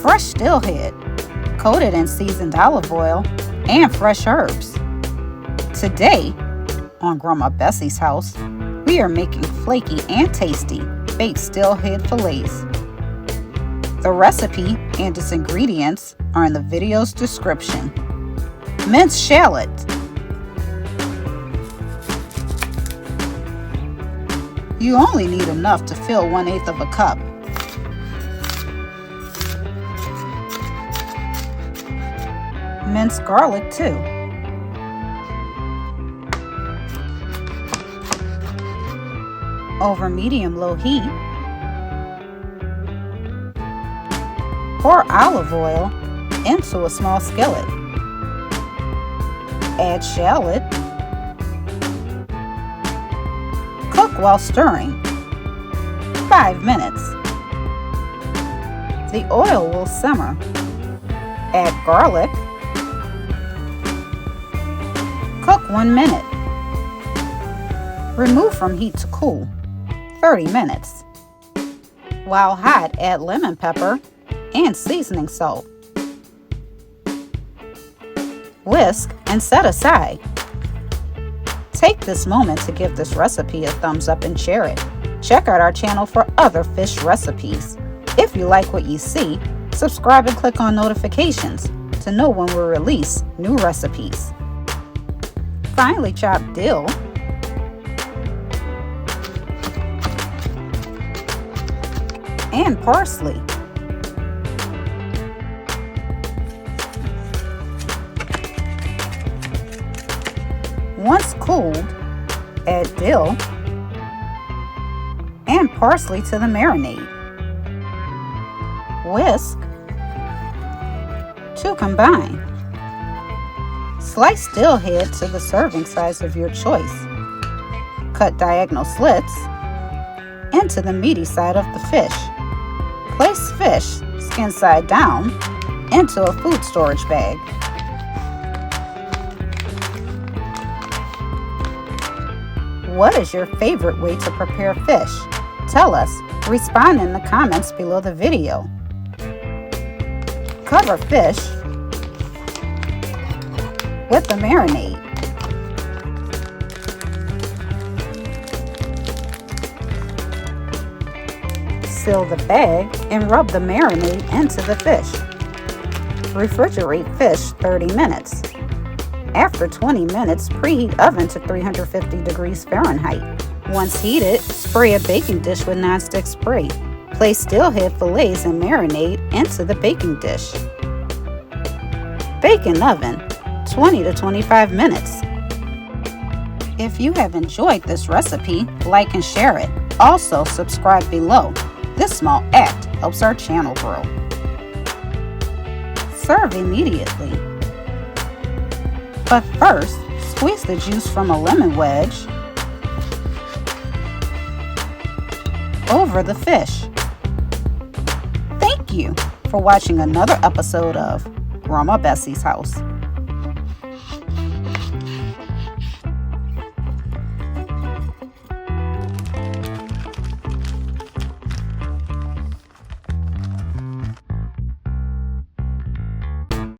fresh steelhead, coated in seasoned olive oil and fresh herbs. Today, on Grandma Bessie's house, we are making flaky and tasty baked steelhead fillets. The recipe and its ingredients are in the video's description. Minced shallot. You only need enough to fill 1/8 of a cup. Minced garlic too. Over medium-low heat, pour olive oil into a small skillet. Add shallot. Cook while stirring. 5 minutes. The oil will simmer. Add garlic. Cook 1 minute. Remove from heat to cool. 30 minutes. While hot, add lemon pepper and seasoning salt. Whisk and set aside. Take this moment to give this recipe a thumbs up and share it. Check out our channel for other fish recipes. If you like what you see, subscribe and click on notifications to know when we release new recipes. Finely chopped dill, and parsley. Once cooled, add dill and parsley to the marinade. Whisk to combine. Slice steelhead to the serving size of your choice. Cut diagonal slits into the meaty side of the fish. Place fish, skin side down, into a food storage bag. What is your favorite way to prepare fish? Tell us. Respond in the comments below the video. Cover fish with the marinade. Seal the bag and rub the marinade into the fish. Refrigerate fish 30 minutes. After 20 minutes, preheat oven to 350 degrees Fahrenheit. Once heated, spray a baking dish with nonstick spray. Place steelhead fillets and marinade into the baking dish. Bake in oven 20 to 25 minutes. If you have enjoyed this recipe, like and share it. Also, subscribe below. This small act helps our channel grow. Serve immediately. But first, squeeze the juice from a lemon wedge over the fish. Thank you for watching another episode of Grandma Bessie's House.